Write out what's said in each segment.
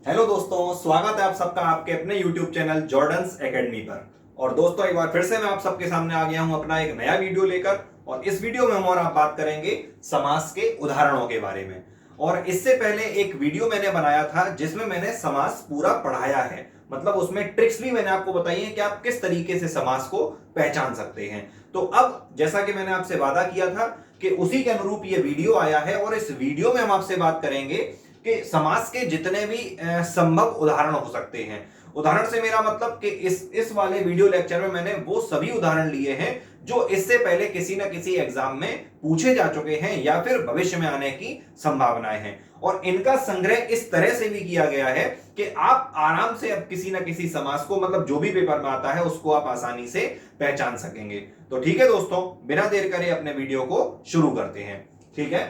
Hello दोस्तों, स्वागत है आप सबका आपके अपने YouTube चैनल जॉर्डन्स एकेडमी पर। और दोस्तों, एक बार फिर से मैं आप सबके सामने आ गया हूं अपना एक नया वीडियो लेकर। और इस वीडियो में हम और आप बात करेंगे समास के उदाहरणों के बारे में। और इससे पहले एक वीडियो मैंने बनाया था जिसमें मैंने समास पूरा पढ़ाया है, मतलब उसमें ट्रिक्स भी मैंने आपको बताई है कि आप किस तरीके से समास को पहचान सकते हैं। तो अब जैसा कि मैंने आपसे वादा किया था कि उसी के अनुरूप ये वीडियो आया है, और इस वीडियो में हम आपसे बात करेंगे कि समास के जितने भी संभव उदाहरण हो सकते हैं। उदाहरण से मेरा मतलब कि इस वाले वीडियो लेक्चर में मैंने वो सभी उदाहरण लिए हैं जो इससे पहले किसी न किसी एग्जाम में पूछे जा चुके हैं या फिर भविष्य में आने की संभावनाएं हैं। और इनका संग्रह इस तरह से भी किया गया है कि आप आराम से अब किसी न किसी समास को, मतलब जो भी पेपर में आता है, उसको आप आसानी से पहचान सकेंगे। तो ठीक है दोस्तों, बिना देर करे अपने वीडियो को शुरू करते हैं। ठीक है,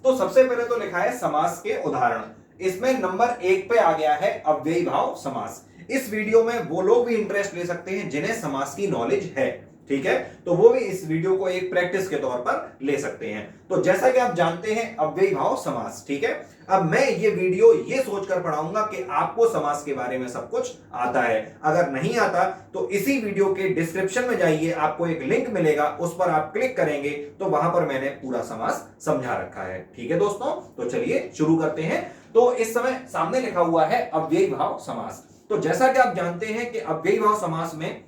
तो सबसे पहले तो लिखा है समास के उदाहरण। इसमें नंबर 1 पे आ गया है अव्ययी भाव समास। इस वीडियो में वो लोग भी इंटरेस्ट ले सकते हैं जिन्हें समास की नॉलेज है। ठीक है, तो वो भी इस वीडियो को एक प्रैक्टिस के तौर पर ले सकते हैं। तो जैसा कि आप जानते हैं अव्ययी भाव समास। ठीक है, अब मैं ये वीडियो ये सोचकर पढ़ाऊंगा कि आपको समास के बारे में सब कुछ आता है। अगर नहीं आता तो इसी वीडियो के डिस्क्रिप्शन में जाइए, आपको एक लिंक मिलेगा, उस पर आप क्लिक करेंगे तो वहां पर मैंने पूरा समास समझा रखा है। ठीक है दोस्तों, तो चलिए शुरू करते हैं। तो इस समय सामने लिखा हुआ है अव्ययी भाव समास। तो जैसा कि आप जानते हैं कि अव्ययी भाव समास में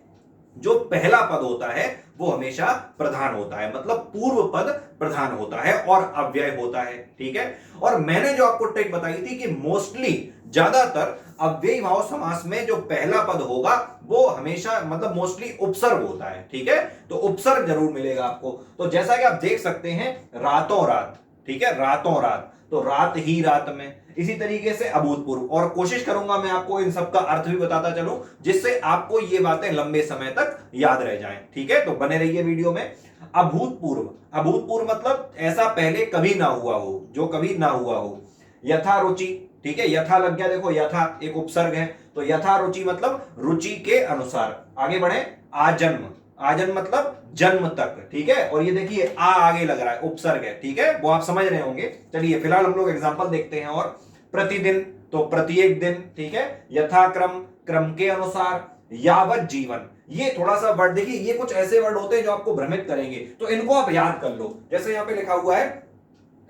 जो पहला पद होता है वो हमेशा प्रधान होता है, मतलब पूर्व पद प्रधान होता है और अव्यय होता है। ठीक है, और मैंने जो आपको ट्रिक बताई थी कि मोस्टली ज्यादातर अव्ययी भाव समास में जो पहला पद होगा वो हमेशा, मतलब मोस्टली उपसर्ग होता है। ठीक है, तो उपसर्ग जरूर मिलेगा आपको। तो जैसा कि आप देख सकते हैं रातों रात, ठीक है, रातों रात, तो रात ही रात में। इसी तरीके से अभूतपूर्व, और कोशिश करूंगा मैं आपको इन सब का अर्थ भी बताता चलूं जिससे आपको ये बातें लंबे समय तक याद रह जाएं। ठीक है, तो बने रहिए वीडियो में। अभूतपूर्व, अभूतपूर्व मतलब ऐसा पहले कभी ना हुआ हो, जो कभी ना हुआ हो। यथा रुचि, ठीक है, यथा लग गया, देखो यथा एक उपसर्ग है, तो यथा रुचि मतलब रुचि के अनुसार। आगे बढ़े, आजन्म, आजन्म मतलब जन्म तक। ठीक है, और ये देखिए आ आगे लग रहा है, उपसर्ग है। ठीक है, वो आप समझ रहे होंगे। चलिए फिलहाल हम लोग एग्जांपल देखते हैं। और प्रतिदिन तो प्रत्येक दिन। ठीक है, यथाक्रम क्रम के अनुसार। यावत जीवन, ये थोड़ा सा वर्ड देखिए, ये कुछ ऐसे वर्ड होते हैं जो आपको भ्रमित करेंगे, तो इनको आप याद कर लो। जैसे यहां पे लिखा हुआ है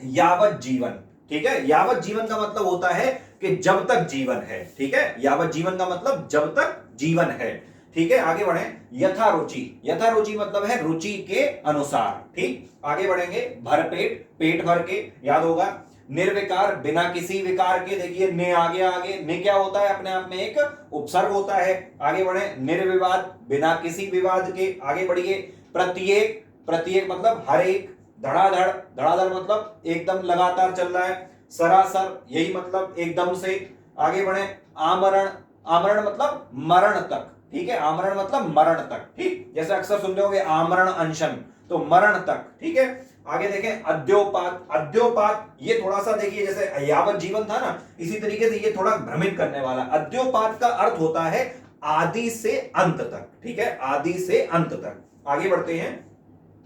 यावत जीवन। ठीक है, यावत जीवन का मतलब होता है कि जब तक जीवन है। ठीक है, यावत जीवन का मतलब जब तक जीवन है। ठीक है, आगे बढ़े, यथा रुचि, यथा रुचि मतलब है रुचि के अनुसार। ठीक, आगे बढ़ेंगे, भरपेट, पेट भर के, याद होगा। निर्विकार, बिना किसी विकार के, देखिए ने आगे, आगे ने क्या होता है, अपने आप में एक उपसर्ग होता है। आगे बढ़े, निर्विवाद, बिना किसी विवाद के। आगे बढ़िए, प्रत्येक, प्रत्येक मतलब हर एक। धड़ाधड़, धड़ाधड़ मतलब एकदम लगातार चल रहा है। सरासर, यही मतलब एकदम से। आगे बढ़े, आमरण, आमरण मतलब मरण तक। ठीक है, आमरण मतलब मरण तक। ठीक, जैसे अक्सर सुनते होंगे आमरण अनशन, तो मरण तक। ठीक है, आगे देखें, अद्योपात, अद्योपात ये थोड़ा सा देखिए, जैसे यावत जीवन था ना, इसी तरीके से ये थोड़ा भ्रमित करने वाला। अद्योपात का अर्थ होता है आदि से अंत तक। ठीक है, आदि से अंत तक। आगे बढ़ते हैं,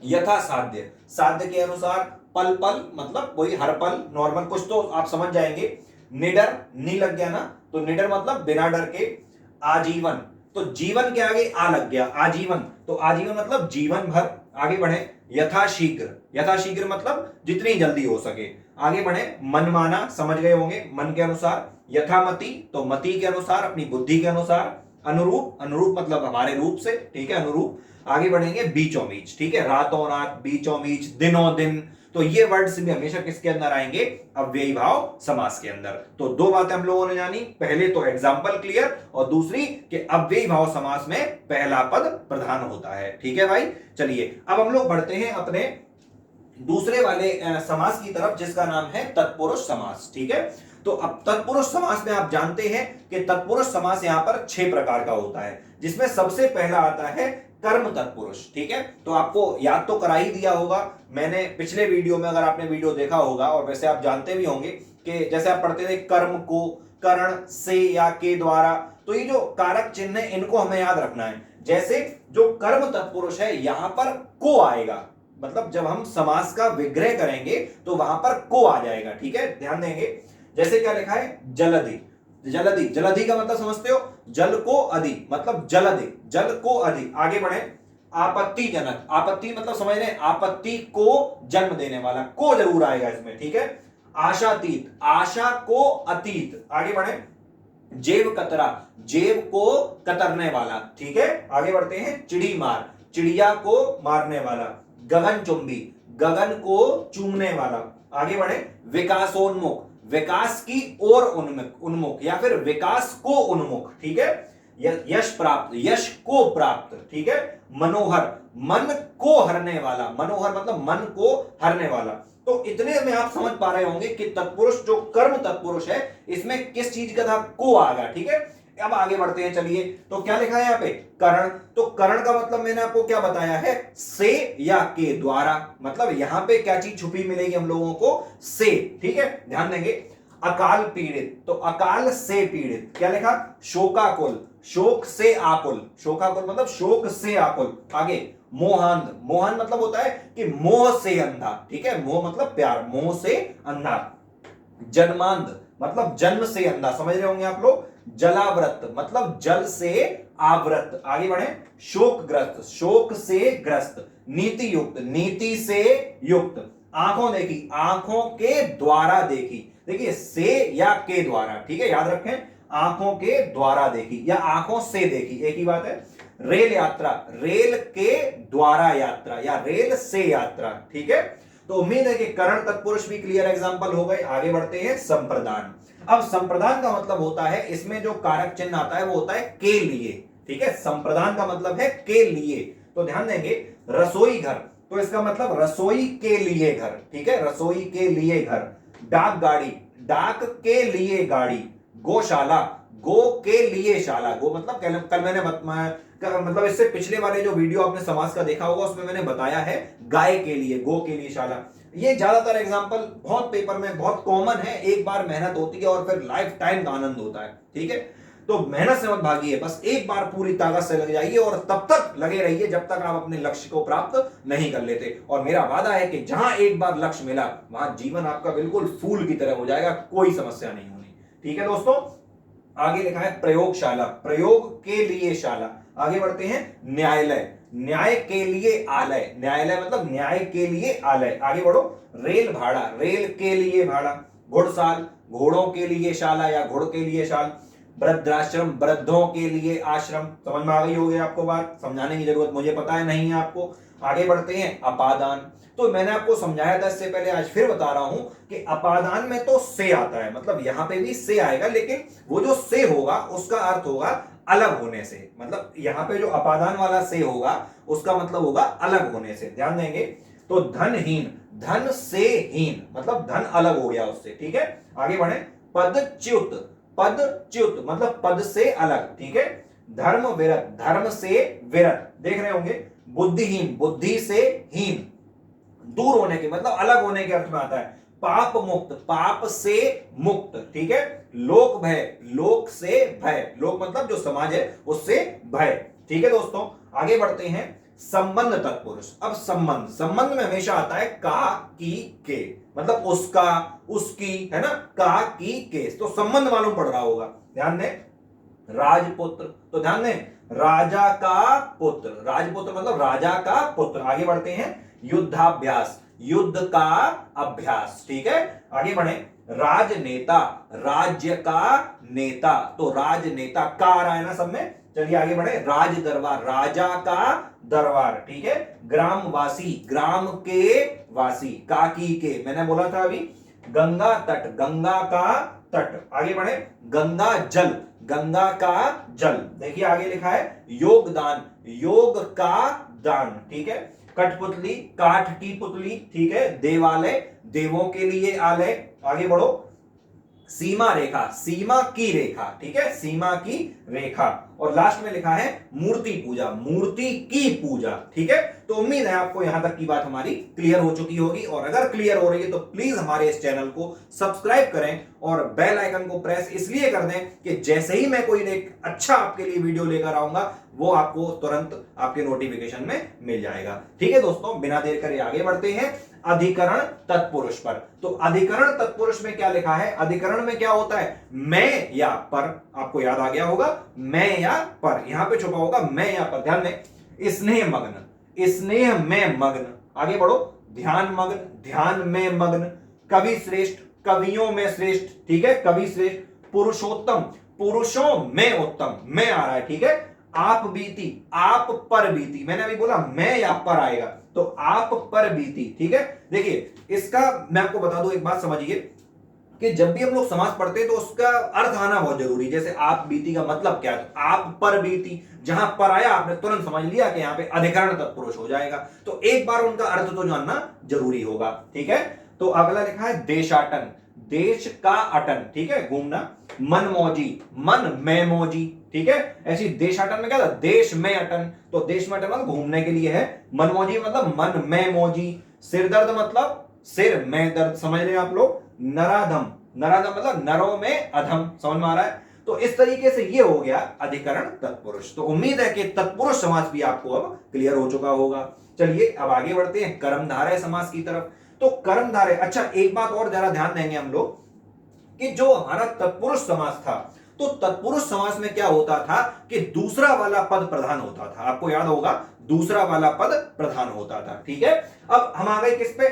यथा साध्य, साध्य के अनुसार। पल पल मतलब वही हर पल, नॉर्मल, कुछ तो आप समझ जाएंगे। निडर, नी लग गया ना, तो निडर मतलब बिना डर के। आजीवन, तो जीवन के आगे आ लग गया, आजीवन, तो आजीवन मतलब जीवन भर। आगे बढ़े, यथाशीघ्र, यथाशीघ्र मतलब जितनी जल्दी हो सके। आगे बढ़े, मनमाना, समझ गए होंगे, मन के अनुसार। यथामति, तो मति के अनुसार, अपनी बुद्धि के अनुसार। अनुरूप, अनुरूप मतलब हमारे रूप से। ठीक है, अनुरूप। आगे बढ़ेंगे, बीचों बीच, ठीक है, रातों रात, बीचों बीच, दिनों दिन। तो ये वर्ड्स भी हमेशा किसके अंदर आएंगे, अव्ययी भाव समास के अंदर। तो दो बातें हम लोगों ने जानी, पहले तो एग्जांपल क्लियर, और दूसरी कि अव्ययी भाव समास में पहला पद प्रधान होता है। ठीक है भाई, चलिए अब हम लोग बढ़ते हैं अपने दूसरे वाले समास की तरफ, जिसका नाम है तत्पुरुष समास। ठीक है, तो अब तत्पुरुष समास में आप जानते हैं कि तत्पुरुष समास यहां पर 6 प्रकार का होता है, जिसमें सबसे पहला आता है कर्म तत्पुरुष। ठीक है, तो आपको याद तो करा ही दिया होगा मैंने पिछले वीडियो में, अगर आपने वीडियो देखा होगा, और वैसे आप जानते भी होंगे कि जैसे आप पढ़ते थे कर्म को करण से या के द्वारा, तो ये जो कारक चिन्ह है इनको हमें याद रखना है। जैसे जो कर्म तत्पुरुष है यहां पर को आएगा, मतलब जब हम समास का विग्रह करेंगे तो वहां पर को आ जाएगा। ठीक है, ध्यान देंगे। जैसे क्या लिखा है, जलधि, जलधि, जलधि का मतलब समझते हो, जल को अधि मतलब जलधि, जल को अधि। आगे बढ़े, आपत्तिजनक, आपत्ति मतलब समझ रहे हैं, आपत्ति को जन्म देने वाला, को जरूर आएगा इसमें, ठीक है। आशातीत, आशा को अतीत। आगे बढ़े, जेव कतरा, जेव को कतरने वाला, ठीक है। आगे बढ़ते हैं, चिड़ी मार, चिड़िया को मारने वाला। गगन चुंबी, गगन को चूमने वाला। आगे बढ़े, विकासोन्मुख, विकास की ओर उन्मुख, उन्मुख या फिर विकास को उन्मुख, ठीक है। यश प्राप्त, यश को प्राप्त, ठीक है। मनोहर, मन को हरने वाला, मनोहर मतलब मन को हरने वाला। तो इतने में आप समझ पा रहे होंगे कि तत्पुरुष जो कर्म तत्पुरुष है इसमें किस चीज का था, को आ गया, ठीक है। अब आगे बढ़ते हैं, चलिए। तो क्या लिखा है यहाँ पे, करण। तो करण का मतलब मैंने आपको क्या बताया है, से या के द्वारा। मतलब यहां पे क्या चीज छुपी मिलेगी हम लोगों को, से, ठीक है, ध्यान देंगे। अकाल पीड़ित, तो अकाल से पीड़ित, क्या लिखा, शोकाकुल, शोक से आकुल, शोकाकुल मतलब शोक से आकुल। आगे, मोहांध, मोहन मतलब होता है कि मोह से अंधा, ठीक है, मोह मतलब प्यार, मोह से अंधा। जन्मांध मतलब जन्म से अंधा, समझ रहे होंगे आप लोग। जलाव्रत मतलब जल से आवृत। आगे बढ़े, शोकग्रस्त, शोक से ग्रस्त। नीति युक्त, नीति से युक्त। आंखों देखी, आंखों के द्वारा देखी। देखिए, से या के द्वारा, ठीक है, याद रखें, आंखों के द्वारा देखी या आंखों से देखी, एक ही बात है। रेल यात्रा, रेल के द्वारा यात्रा या रेल से यात्रा, ठीक है। तो उम्मीद है कि करण तत्पुरुष भी क्लियर एग्जांपल हो गए। आगे बढ़ते हैं, संप्रदान। अब संप्रदान का मतलब होता है, इसमें जो कारक चिन्ह आता है वो होता है के लिए, ठीक है। संप्रदान का मतलब है के लिए। तो ध्यान देंगे, रसोई घर, तो इसका मतलब रसोई के लिए घर, ठीक है, रसोई के लिए घर। डाक गाड़ी, डाक के लिए गाड़ी। गौशाला, गो के लिए शाला, गो मतलब कल मैंने मतलब इससे पिछले वाले जो वीडियो आपने समाज का देखा होगा उसमें मैंने बताया है गाय के लिए, गो के लिए शाला। ये ज्यादातर एग्जांपल बहुत पेपर में बहुत कॉमन है, एक बार मेहनत होती है और फिर लाइफ टाइम का आनंद होता है, ठीक है। तो मेहनत से मत भागिए, बस एक बार पूरी ताकत से लग जाइए और तब तक लगे रहिए जब तक आप अपने लक्ष्य को प्राप्त नहीं कर लेते। और मेरा वादा है कि जहां एक बार लक्ष्य मिला वहां जीवन आपका बिल्कुल फूल की तरह हो जाएगा, कोई समस्या नहीं होनी, ठीक है दोस्तों। आगे लिखा है प्रयोगशाला, प्रयोग के लिए शाला। आगे बढ़ते हैं, न्यायालय, न्याय के लिए आलय, न्यायालय मतलब न्याय के लिए आलय। आगे बढ़ो, रेल भाड़ा, रेल के लिए भाड़ा। घुड़साल, घोड़ों के लिए शाला या घुड़ के लिए शाल। वृद्धाश्रम, वृद्धों के लिए आश्रम। समझ में आ गई होगी आपको बात, समझाने की जरूरत मुझे पता है नहीं है आपको। आगे बढ़ते हैं, अपादान। तो मैंने आपको समझाया था इससे पहले, आज फिर बता रहा हूं कि अपादान में तो से आता है, मतलब यहां पे भी से आएगा, लेकिन वो जो से होगा उसका अर्थ होगा अलग होने से। मतलब यहां पे जो अपादान वाला से होगा उसका मतलब होगा अलग होने से, ध्यान देंगे। तो धनहीन, धन से हीन मतलब धन अलग हो गया उससे, ठीक है। आगे बढ़े, पदच्युत, पदच्युत मतलब पद से अलग, ठीक है। धर्म विरत, धर्म से विरत, देख रहे होंगे। बुद्धिहीन, बुद्धि से हीन, दूर होने के मतलब अलग होने के अर्थ में आता है। पाप मुक्त, पाप से मुक्त, ठीक है। लोक भय, लोक से भय, लोक मतलब जो समाज है उससे भय, ठीक है दोस्तों। आगे बढ़ते हैं, संबंध तत्पुरुष। अब संबंध, संबंध में हमेशा आता है का, की, के, मतलब उसका, उसकी, है ना, का, की, के। तो संबंध मालूम पड़ रहा होगा, ध्यान दें। राजपुत्र, तो ध्यान दें, राजा का पुत्र, राजपुत्र मतलब राजा का पुत्र। आगे बढ़ते हैं, युद्धाभ्यास, युद्ध का अभ्यास, ठीक है। आगे बढ़े, राजनेता, राज्य का नेता, तो राजनेता का आ रहा है ना सब में। चलिए आगे बढ़े, राज दरबार, राजा का दरबार, ठीक है। ग्रामवासी, ग्राम के वासी, काकी के, मैंने बोला था अभी। गंगा तट, गंगा का तट। आगे बढ़े, गंगा जल, गंगा का जल। देखिए आगे लिखा है, योगदान, योग का दान, ठीक है। कठपुतली, काठ की पुतली, ठीक है। देवालय, देवों के लिए आलय। आगे बढ़ो, सीमा रेखा, सीमा की रेखा, ठीक है, सीमा की रेखा। और लास्ट में लिखा है मूर्ति पूजा, मूर्ति की पूजा, ठीक है। तो उम्मीद है आपको यहां तक की बात हमारी क्लियर हो चुकी होगी, और अगर क्लियर हो रही है तो प्लीज हमारे इस चैनल को सब्सक्राइब करें और बेल आइकन को प्रेस इसलिए कर दें कि जैसे ही मैं कोई एक अच्छा आपके लिए वीडियो लेकर आऊंगा वो आपको तुरंत आपके नोटिफिकेशन में मिल जाएगा, ठीक है दोस्तों। बिना देर करे आगे बढ़ते हैं। अधिकरण तत्पुरुष पर। तो अधिकरण तत्पुरुष में क्या लिखा है, अधिकरण में क्या होता है, मैं या पर। आपको याद आ गया होगा, मैं या पर, यहां पे छुपा होगा मैं या पर। ध्यान दें, स्नेह मग्न, स्नेह में मग्न। आगे बढ़ो, ध्यान मग्न, ध्यान में मग्न। कवि श्रेष्ठ, कवियों में श्रेष्ठ, ठीक है, कवि श्रेष्ठ। पुरुषोत्तम, पुरुषों में उत्तम, में आ रहा है, ठीक है। आप बीती, आप पर बीती, मैंने अभी बोला मैं या पर आएगा, तो आप पर बीती, ठीक है। देखिए इसका मैं आपको बता दूं, एक बात समझिए कि जब भी हम लोग समास पढ़ते हैं तो उसका अर्थ आना बहुत जरूरी है। जैसे आप बीती का मतलब क्या है, तो आप पर बीती, जहां पर आया आपने तुरंत समझ लिया कि यहां पे अधिकरण तत्पुरुष हो जाएगा। तो एक बार उनका अर्थ तो जानना जरूरी होगा, ठीक है। तो अगला लिखा है देशाटन, देश का अटन, ठीक है, घूमना। मनमौजी, मन में मौजी, ठीक है। ऐसी देशाटन में क्या था, देश में अटन, तो देश में अटन मतलब घूमने के लिए है। मनमौजी मतलब मन में मौजी। सिरदर्द मतलब सिर में दर्द, समझ रहे हैं आप लोग। नराधम, नराधम मतलब नरों में अधम, समझ में आ रहा है। तो इस तरीके से ये हो गया अधिकरण तत्पुरुष। तो उम्मीद है कि तत्पुरुष समास भी आपको अब क्लियर हो चुका होगा। चलिए अब आगे बढ़ते हैं कर्मधारय समास की तरफ। तो कर्मधारय, अच्छा एक बात और जरा ध्यान देंगे हम लोग कि जो हमारा तत्पुरुष समास था, तो तत्पुरुष समास में क्या होता था कि दूसरा वाला पद प्रधान होता था। आपको याद होगा, दूसरा वाला पद प्रधान होता था, ठीक है। अब हम आ गए किस पे,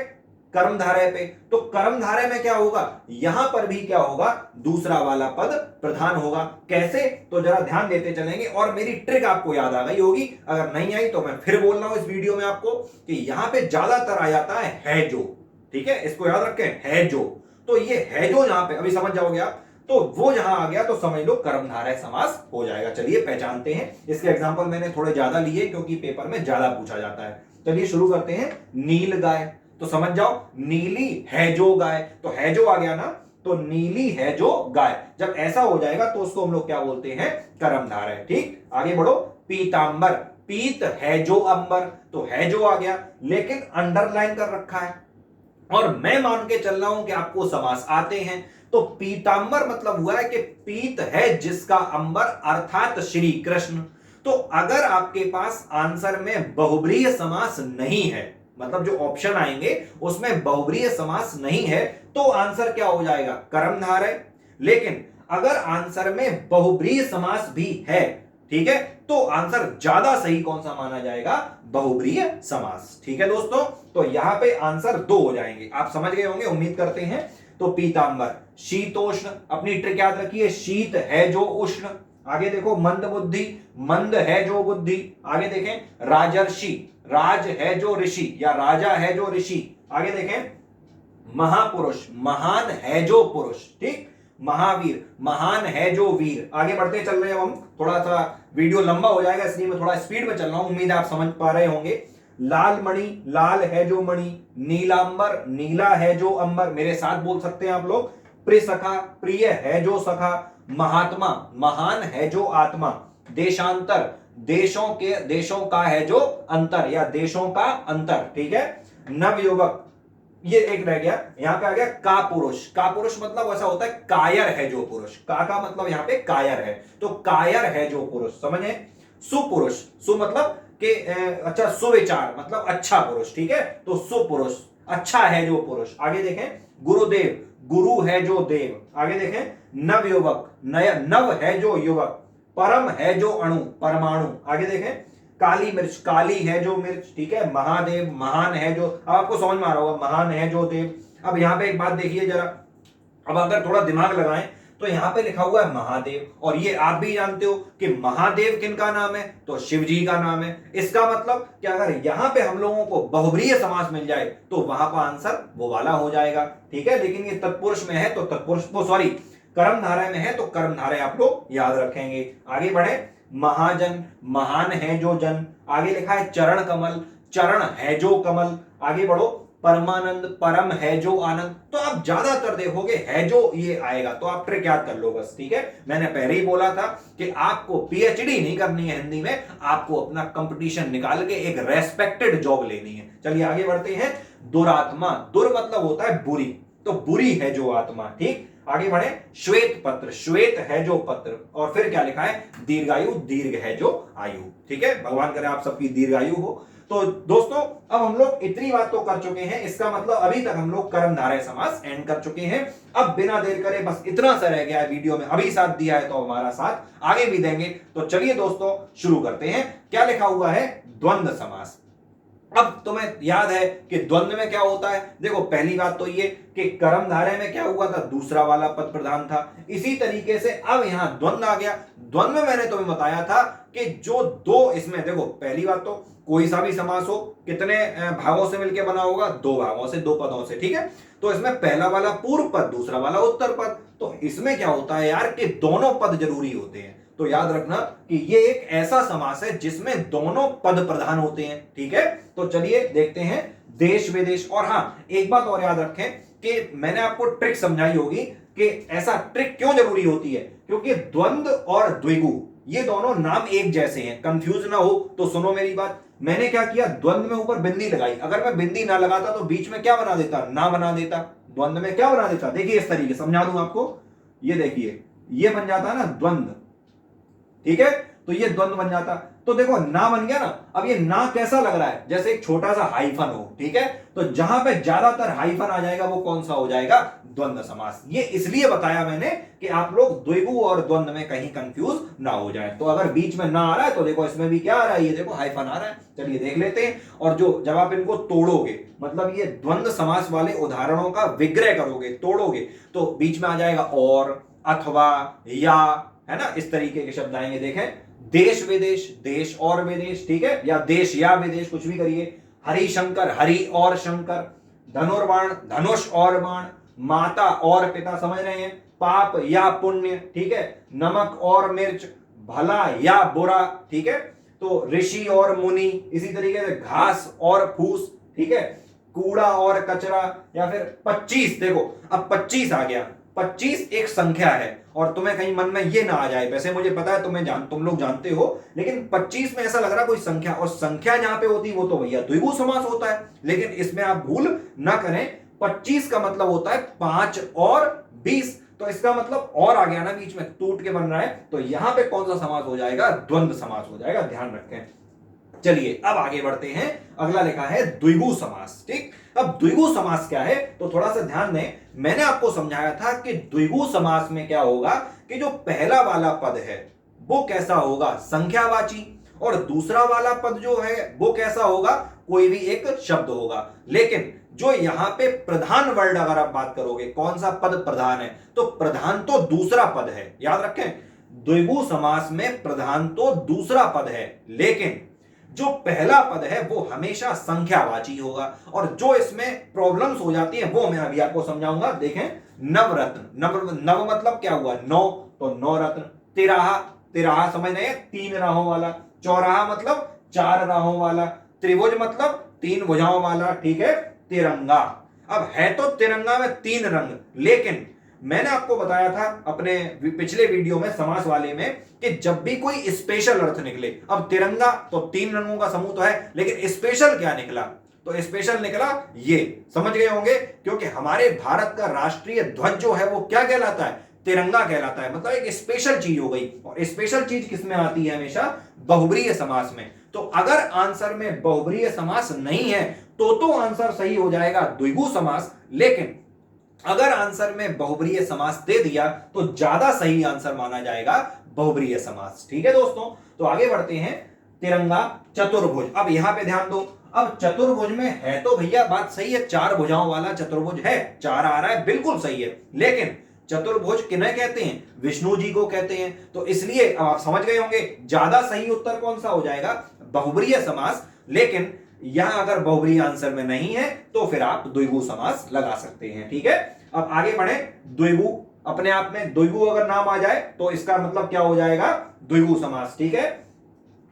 कर्मधारय पे। तो कर्मधारय में क्या होगा, यहां पर भी क्या होगा, दूसरा वाला पद प्रधान होगा। कैसे, तो जरा ध्यान देते चलेंगे और मेरी ट्रिक आपको याद आ गई होगी। अगर नहीं आई तो मैं फिर बोल रहा हूं इस वीडियो में आपको कि यहां पे ज्यादातर आ जाता है जो, ठीक है, इसको याद रखें, है जो। तो ये है जो यहां पे अभी समझ जाओगे आप, तो वो जहां आ गया तो समझ लो कर्मधारय समास हो जाएगा। चलिए पहचानते हैं। इसके एग्जांपल मैंने थोड़े ज्यादा लिए क्योंकि पेपर में ज्यादा पूछा जाता है। चलिए शुरू करते हैं। नील गाय, तो समझ जाओ, नीली है जो गाय, तो है जो आ गया ना, तो नीली है जो गाय। जब ऐसा हो जाएगा तो उसको हम लोग क्या बोलते हैं, कर्मधारय, ठीक। आगे बढ़ो। पीतांबर, पीत है जो अंबर, तो है जो आ गया, लेकिन अंडरलाइन कर रखा है और मैं मान के चल रहा हूं कि आपको समास आते हैं। तो पीतांबर मतलब हुआ है कि पीत है जिसका अंबर, अर्थात श्री कृष्ण। तो अगर आपके पास आंसर में बहुब्रीहि समास नहीं है, मतलब जो ऑप्शन आएंगे उसमें बहुब्रीहि समास नहीं है, तो आंसर क्या हो जाएगा, कर्मधारय। लेकिन अगर आंसर में बहुब्रीहि समास भी है, ठीक है, तो आंसर ज्यादा सही कौन सा माना जाएगा, बहुब्रीहि समास, ठीक है दोस्तों। तो यहां पे आंसर 2 हो जाएंगे, आप समझ गए होंगे, उम्मीद करते हैं। तो पीतांबर। शीतोष्ण, अपनी ट्रिक याद रखिए, शीत है जो उष्ण। आगे देखो, मंद बुद्धि, मंद है जो बुद्धि। आगे देखें, राजर्षि, राज है जो ऋषि या राजा है जो ऋषि। आगे देखें, महापुरुष, महान है जो पुरुष, ठीक। महावीर, महान है जो वीर। आगे बढ़ते चल रहे हैं हम, थोड़ा सा वीडियो लंबा हो जाएगा इसलिए मैं थोड़ा स्पीड में चल रहा हूं, उम्मीद है आप समझ पा रहे होंगे। लाल मणि, लाल है जो मणि। नीलांबर, नीला है जो अंबर, मेरे साथ बोल सकते हैं आप लोग। प्रियसखा, प्रिय है जो सखा। महात्मा, महान है जो आत्मा। देशांतर, देशों का है जो अंतर या देशों का अंतर, ठीक है। नवयुवक, ये एक रह गया, यहां पे आ गया का पुरुष। का पुरुष मतलब ऐसा होता है कायर है जो पुरुष, का मतलब यहां पे कायर है, तो कायर है जो पुरुष, समझे। सुपुरुष, सु मतलब कि अच्छा, सुविचार मतलब अच्छा पुरुष, ठीक है, तो सुपुरुष, अच्छा है जो पुरुष। आगे देखें, गुरुदेव, गुरु है जो देव। आगे देखें, नवयुवक, नव है जो युवक। परम है जो अणु, परमाणु। आगे देखें, काली मिर्च, काली है जो मिर्च, ठीक है। महादेव, महान है जो, अब आपको समझ में आ रहा होगा, महान है जो देव। अब यहां पे एक बात देखिए जरा, अब अगर थोड़ा दिमाग लगाएं तो यहां पे लिखा हुआ है महादेव, और ये आप भी जानते हो कि महादेव किनका नाम है, तो शिव जी का नाम है। इसका मतलब कि अगर यहां पे हम लोगों को बहुब्रीहि समास मिल जाए तो वहां पर आंसर वो वाला हो जाएगा, ठीक है। लेकिन ये तत्पुरुष में है तो तत्पुरुष, वो सॉरी कर्मधारय में है तो कर्मधारय आप लोग याद रखेंगे। आगे बढ़े। महाजन, महान है जो जन। आगे लिखा है चरण कमल, चरण है जो कमल। आगे बढ़ो। परमानंद, परम है जो आनंद। तो आप ज्यादातर देखोगे है जो ये आएगा, तो आप ट्रिक याद कर लो बस, ठीक है। मैंने पहले ही बोला था कि आपको पीएचडी नहीं करनी है हिंदी में, आपको अपना कंपटीशन निकाल के एक रेस्पेक्टेड जॉब लेनी है। चलिए आगे बढ़ते हैं। दुरात्मा, दुर मतलब होता है बुरी, तो बुरी है जो आत्मा, ठीक। आगे बढ़े। श्वेत पत्र, श्वेत है जो पत्र, और फिर क्या लिखा है, दीर्घायु, दीर्घ है जो आयु, ठीक है। भगवान करे आप सबकी दीर्घायु हो। तो दोस्तों अब हम लोग इतनी बात तो कर चुके हैं, इसका मतलब अभी तक हम लोग कर्मधारय समास एंड कर चुके हैं। अब बिना देर करे बस इतना सा रह गया है, वीडियो में अभी साथ दिया है तो हमारा साथ आगे भी देंगे। तो चलिए दोस्तों शुरू करते हैं। क्या लिखा हुआ है? द्वंद्व समास। अब तुम्हें याद है कि द्वंद्व में क्या होता है? देखो पहली बात तो ये कि कर्मधारय में क्या हुआ था, दूसरा वाला पद प्रधान था। इसी तरीके से अब यहां द्वंद्व आ गया। द्वंद्व में मैंने तुम्हें बताया था कि जो दो, इसमें देखो पहली बात तो कोई सा भी समास हो कितने भागों से मिलकर बना होगा? दो भागों से, दो पदों से, ठीक है। तो इसमें पहला वाला पूर्व पद, दूसरा वाला उत्तर पद। तो इसमें क्या होता है यार कि दोनों पद जरूरी होते हैं। तो याद रखना कि ये एक ऐसा समास है जिसमें दोनों पद प्रधान होते हैं, ठीक है। तो चलिए देखते हैं देश विदेश। और हां, एक बात और याद रखें कि मैंने आपको ट्रिक समझाई होगी कि ऐसा ट्रिक क्यों जरूरी होती है, क्योंकि द्वंद्व और द्विगु ये दोनों नाम एक जैसे हैं। कंफ्यूज ना हो तो सुनो मेरी बात। मैंने क्या किया, द्वंद्व में ऊपर बिंदी लगाई। अगर मैं बिंदी ना लगाता तो बीच में क्या बना देता? ना बना देता। द्वंद्व में क्या बना देता? देखिए इस तरीके समझा दूं आपको। ये देखिए, ये बन जाता है ना द्वंद्व, ठीक है। तो ये द्वंद्व बन जाता। तो देखो ना बन गया ना। अब ये ना कैसा लग रहा है? जैसे एक छोटा सा हाइफन हो, ठीक है। तो जहां पे ज्यादातर हाइफन आ जाएगा वो कौन सा हो जाएगा? द्वंद्व समास। ये इसलिए बताया मैंने कि आप लोग द्विगु और द्वंद्व में कहीं कंफ्यूज ना हो जाए। तो अगर बीच में ना आ रहा है तो देखो इसमें भी क्या आ रहा है, ये देखो हाइफन आ रहा है। चलिए देख लेते हैं। और जो जब आप इनको तोड़ोगे, मतलब ये द्वंद्व समास वाले उदाहरणों का विग्रह करोगे, तोड़ोगे, तो बीच में आ जाएगा और, अथवा, या, है ना, इस तरीके के शब्द आएंगे। देखें, देश विदेश, देश और विदेश, ठीक है, या देश या विदेश, कुछ भी करिए। हरि शंकर, हरि और शंकर। धनुर्बाण, धनुष और बाण। माता और पिता, समझ रहे हैं। पाप या पुण्य, ठीक है। नमक और मिर्च। भला या बुरा, ठीक है। तो ऋषि और मुनि, इसी तरीके से घास और फूस, ठीक है। कूड़ा और कचरा, या फिर 25। देखो अब 25 आ गया। 25 एक संख्या है और तुम्हें कहीं मन में ये ना आ जाए, वैसे मुझे पता है तुम लोग जानते हो, लेकिन 25 में ऐसा लग रहा कोई संख्या, और संख्या जहां पे होती है वो तो भैया द्विगु समास होता है। लेकिन इसमें आप भूल ना करें, 25 का मतलब होता है 5 और 20। तो इसका मतलब और आ गया ना, बीच में टूट के बन रहा है। तो यहां पे कौन सा समास हो जाएगा? द्वंद्व समास हो जाएगा, ध्यान रखें। चलिए अब आगे बढ़ते हैं। अगला लिखा है द्विगु समास, ठीक। अब द्विगु समास क्या है तो थोड़ा सा ध्यान दें। मैंने आपको समझाया था कि द्विगु समास में क्या होगा कि जो पहला वाला पद है वो कैसा होगा? संख्यावाची। और दूसरा वाला पद जो है वो कैसा होगा? कोई भी एक शब्द होगा। लेकिन जो यहां पे प्रधान वर्ड, अगर आप बात करोगे कौन सा पद प्रधान है, तो प्रधान तो दूसरा पद है। याद रखें, द्विगु समास में प्रधान तो दूसरा पद है, लेकिन जो पहला पद है वो हमेशा संख्यावाची होगा। और जो इसमें प्रॉब्लम्स हो जाती हैं वो मैं अभी आपको समझाऊंगा। देखें, नवरत्न, नव मतलब क्या हुआ? 9, तो 9 रत्न। तिराहा, तिराहा समझ रहे हैं, 3 राहों वाला। चौराहा मतलब 4 राहों वाला। त्रिभुज मतलब 3 भुजाओं वाला, ठीक है। तिरंगा, अब है तो तिरंगा में 3 रंग, लेकिन मैंने आपको बताया था अपने पिछले वीडियो में समास वाले में कि जब भी कोई स्पेशल अर्थ निकले, अब तिरंगा तो 3 रंगों का समूह तो है, लेकिन स्पेशल क्या निकला? तो स्पेशल निकला ये, समझ गए होंगे, क्योंकि हमारे भारत का राष्ट्रीय ध्वज जो है वो क्या कहलाता है? तिरंगा कहलाता है। मतलब एक स्पेशल चीज हो गई। और स्पेशल चीज किसमें आती है? हमेशा बहुब्रीहि समास में। तो अगर आंसर में बहुब्रीहि समास नहीं है तो आंसर सही हो जाएगा द्विगु समास। लेकिन अगर आंसर में बहुब्रीहि समास दे दिया तो ज्यादा सही आंसर माना जाएगा बहुब्रीहि समास, ठीक है दोस्तों। तो आगे बढ़ते हैं। तिरंगा, चतुर्भुज। अब यहां पे ध्यान दो। अब चतुर्भुज में है तो भैया बात सही है, 4 भुजाओं वाला चतुर्भुज है, 4 आ रहा है, बिल्कुल सही है। लेकिन चतुर्भुज किन्हें कहते हैं? विष्णु जी को कहते हैं। तो इसलिए आप समझ गए होंगे ज्यादा सही उत्तर कौन सा हो जाएगा? बहुब्रीहि समास। लेकिन यहां अगर बहुब्रीहि आंसर में नहीं है तो फिर आप द्विगु समास लगा सकते हैं, ठीक है। अब आगे बढ़े। द्विगु, अपने आप में द्विगु अगर नाम आ जाए तो इसका मतलब क्या हो जाएगा? द्विगु समास, ठीक है।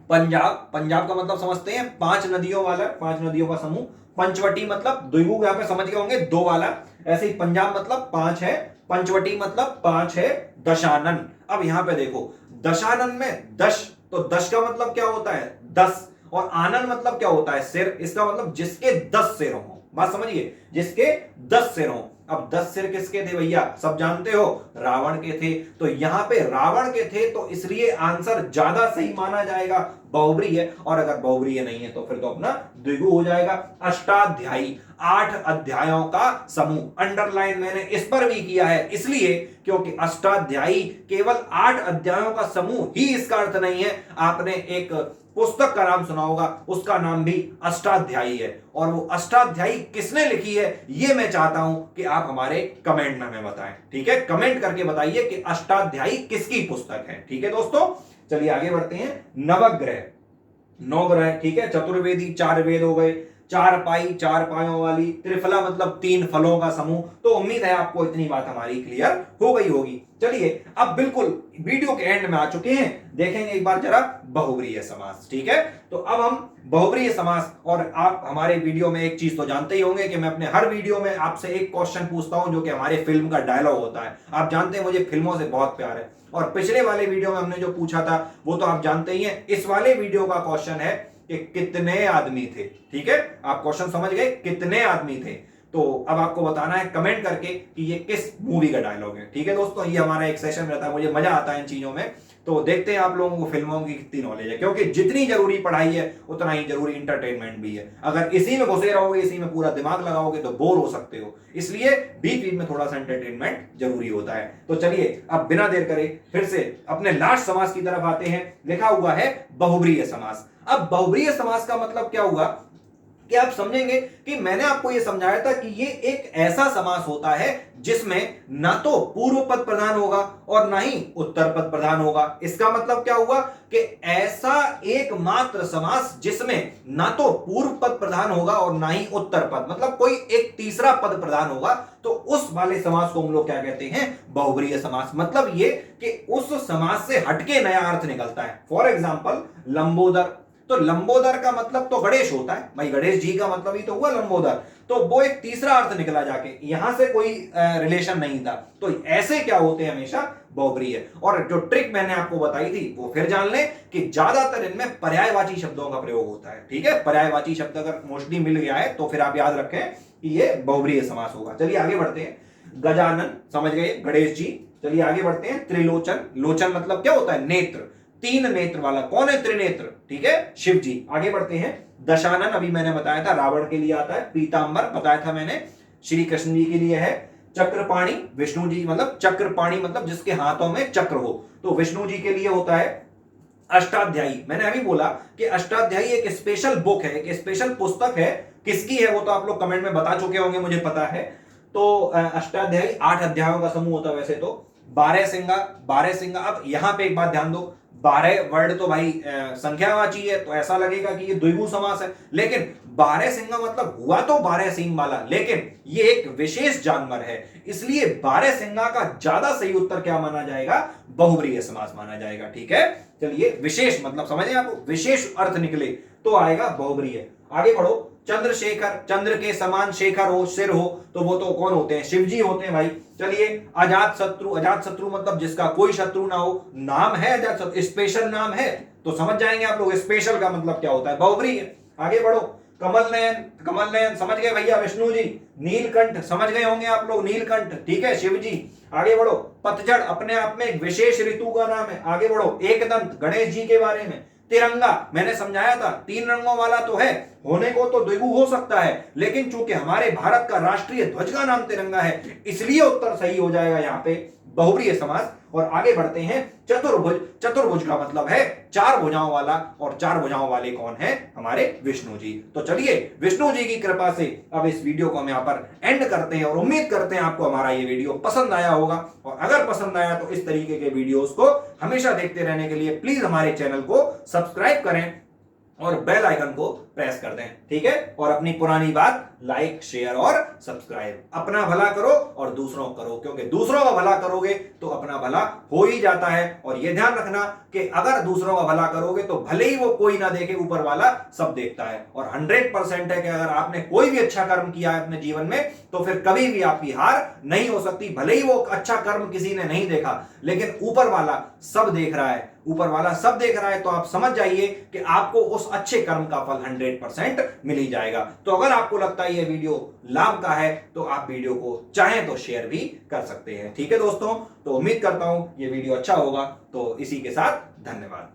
पंजाब, पंजाब का मतलब समझते हैं 5 नदियों वाला, 5 नदियों का समूह। पंचवटी मतलब द्विगु यहां पे समझ गए होंगे 2 वाला। ऐसे ही पंजाब मतलब 5 है, पंचवटी मतलब 5 है। दशानन, अब यहां पे देखो, दशानन में 10, तो 10 का मतलब क्या होता है? 10। और आनन मतलब क्या होता है? सिर। इसका मतलब जिसके 10 सिर हो, बात समझिए, जिसके 10 सिर हो। अब 10 सिर किसके थे भैया, सब जानते हो, रावण के थे। तो यहां पे रावण के थे, तो इसलिए आंसर ज्यादा सही माना जाएगा, बहुब्रीहि है। और अगर बहुब्रीहि नहीं है तो फिर तो अपना द्विगु हो जाएगा। अष्टाध्यायी, 8 अध्यायों का समूह। अंडरलाइन मैंने इस पर भी किया है, इसलिए क्योंकि अष्टाध्यायी केवल 8 अध्यायों का समूह ही इसका अर्थ नहीं है। आपने एक पुस्तक का नाम सुना होगा, उसका नाम भी अष्टाध्यायी है, और वो अष्टाध्यायी किसने लिखी है ये मैं चाहता हूं कि आप हमारे कमेंट में हमें बताएं। ठीक है, कमेंट करके बताइए कि अष्टाध्यायी किसकी पुस्तक है। ठीक है दोस्तों, चलिए आगे बढ़ते हैं। नवग्रह, 9 ग्रह, ठीक है। चतुर्वेदी, 4 वेद हो गए। 4 पाई, 4 पायों वाली। त्रिफला मतलब 3 फलों का समूह। तो उम्मीद है आपको इतनी बात हमारी क्लियर हो गई होगी। चलिए अब बिल्कुल वीडियो के एंड में आ चुके हैं, देखेंगे एक बार जरा बहुब्रीहि समास। ठीक है, तो अब हम बहुब्रीहि समास, और आप हमारे वीडियो में एक चीज तो जानते ही होंगे कि मैं अपने हर वीडियो में आपसे एक क्वेश्चन पूछता हूं जो कि हमारे फिल्म का डायलॉग होता है। आप जानते हैं मुझे फिल्मों से बहुत प्यार है, और पिछले वाले वीडियो में हमने जो पूछा था वो तो आप जानते ही हैं। इस वाले वीडियो का क्वेश्चन है कि कितने आदमी थे। ठीक है, आप क्वेश्चन समझ गए, कितने आदमी थे। तो अब आपको बताना है कमेंट करके कि ये किस मूवी का डायलॉग है। ठीक है दोस्तों, ये हमारा एक सेशन रहता है, मुझे मजा आता है इन चीजों में। तो देखते हैं आप लोगों को फिल्मों की कितनी नॉलेज है, क्योंकि जितनी जरूरी पढ़ाई है उतना ही जरूरी इंटरटेनमेंट भी है। अगर इसी में घुसे रहोगे, इसी में पूरा दिमाग लगाओगे तो बोर हो सकते हो, इसलिए बीच बीच में थोड़ा सा एंटरटेनमेंट जरूरी होता है। तो चलिए अब बिना देर करे फिर से अपने लास्ट समास की तरफ आते हैं। लिखा हुआ है बहुब्रीहि समास। अब बहुब्रीहि समास का मतलब क्या हुआ कि आप समझेंगे कि मैंने आपको यह समझाया था कि ये एक ऐसा समास होता है जिसमें ना तो पूर्व पद प्रधान होगा और ना ही उत्तर पद प्रधान होगा। इसका मतलब क्या हुआ कि ऐसा एकमात्र समास जिसमें ना तो पूर्व पद प्रधान होगा और ना ही उत्तर पद, मतलब कोई एक तीसरा पद प्रधान होगा, तो उस वाले समास को हम लोग क्या कहते हैं, बहुब्रीहि समास। मतलब ये कि उस समास से हटके नया अर्थ निकलता है। फॉर एग्जाम्पल लंबोदर, तो लंबोदर का मतलब तो गणेश होता है भाई, गणेश जी का मतलब ही तो हुआ लंबोदर। तो वो एक तीसरा अर्थ निकला जाके, यहां से कोई रिलेशन नहीं था। तो ऐसे क्या होते हैं हमेशा, बहुब्रीहि है। और जो ट्रिक मैंने आपको बताई थी वो फिर जान लें कि ज्यादातर इनमें पर्यायवाची शब्दों का प्रयोग होता है। ठीक है, पर्यायवाची शब्द अगर मोस्टली मिल गया है तो फिर आप याद रखें कि ये बहुब्रीहि समास होगा। चलिए आगे बढ़ते हैं। गजानन समझ गए, गणेश जी। चलिए आगे बढ़ते हैं। त्रिलोचन, लोचन मतलब क्या होता है, नेत्र, 3 नेत्र वाला। कौन है त्रिनेत्र, ठीक है, शिव जी। आगे बढ़ते हैं। दशानन अभी मैंने बताया था रावण के लिए आता है। पीतांबर बताया था मैंने, श्री कृष्ण जी के लिए है। चक्रपाणी, विष्णु जी, मतलब चक्रपाणी मतलब जिसके हाथों में चक्र हो, तो विष्णु जी के लिए होता है। अष्टाध्यायी, मैंने अभी बोला कि अष्टाध्यायी एक स्पेशल बुक है, एक स्पेशल पुस्तक है। किसकी है वो तो आप लोग कमेंट में बता चुके होंगे, मुझे पता है। तो अष्टाध्यायी 8 अध्यायों का समूह होता है वैसे तो। 12 सिंगा, 12 सिंगा। अब यहां पे एक बात ध्यान दो, 12 वर्ड तो भाई संख्यावाची है, तो ऐसा लगेगा कि ये द्विगु समास है, लेकिन 12 सिंगा मतलब हुआ तो 12 सींग वाला, लेकिन ये एक विशेष जानवर है, इसलिए 12 सिंगा का ज्यादा सही उत्तर क्या माना जाएगा, बहुब्रीहि समास माना जाएगा। ठीक है, चलिए विशेष मतलब समझे आपको, विशेष अर्थ निकले तो आएगा बहुब्रीहि। आगे बढ़ो। चंद्रशेखर, चंद्र के समान शेखर हो, सिर हो, तो वो तो कौन होते हैं, शिव जी होते हैं भाई। चलिए अजात शत्रु, अजात शत्रु मतलब जिसका कोई शत्रु ना हो, नाम है अजात शत्रु, स्पेशल नाम है, तो समझ जाएंगे आप लोग स्पेशल का मतलब क्या होता है, बहुब्रीहि है। आगे बढ़ो। कमल नयन, कमल नयन समझ गए भैया, विष्णु जी। नीलकंठ समझ गए होंगे आप लोग, नीलकंठ, ठीक है, शिव जी। आगे बढ़ो। पतझड़ अपने आप में एक विशेष ऋतु का नाम है। आगे बढ़ो। एकदंत, गणेश जी के बारे में। तिरंगा मैंने समझाया था, 3 रंगों वाला तो है, होने को तो द्विगु हो सकता है, लेकिन चूंकि हमारे भारत का राष्ट्रीय ध्वज का नाम तिरंगा है, इसलिए उत्तर सही हो जाएगा यहाँ पे बहुब्रीहि समास। और आगे बढ़ते हैं। चतुर्भुज, चतुर्भुज का मतलब है 4 भुजाओं वाला, और 4 भुजाओं वाले कौन है, हमारे विष्णु जी। तो चलिए विष्णु जी की कृपा से अब इस वीडियो को हम यहाँ पर एंड करते हैं, और उम्मीद करते हैं आपको हमारा ये वीडियो पसंद आया होगा। और अगर पसंद आया तो इस तरीके के वीडियोस को हमेशा देखते रहने के लिए प्लीज हमारे चैनल को सब्सक्राइब करें और बेल आइकन को प्रेस कर दें। ठीक है, और अपनी पुरानी बात, लाइक, शेयर और सब्सक्राइब। अपना भला करो और दूसरों को करो, क्योंकि दूसरों का भला करोगे तो अपना भला हो ही जाता है। और यह ध्यान रखना कि अगर दूसरों का भला करोगे तो भले ही वो कोई ना देखे, ऊपर वाला सब देखता है। और 100% है कि अगर आपने कोई भी अच्छा कर्म किया है अपने जीवन में तो फिर कभी भी आपकी हार नहीं हो सकती। भले ही वो अच्छा कर्म किसी ने नहीं देखा, लेकिन ऊपर वाला सब देख रहा है, ऊपर वाला सब देख रहा है, तो आप समझ जाइए कि आपको उस अच्छे कर्म का फल 100% मिल ही जाएगा। तो अगर आपको लगता है ये वीडियो लाभ का है तो आप वीडियो को चाहें तो शेयर भी कर सकते हैं। ठीक है दोस्तों, तो उम्मीद करता हूं ये वीडियो अच्छा होगा। तो इसी के साथ धन्यवाद।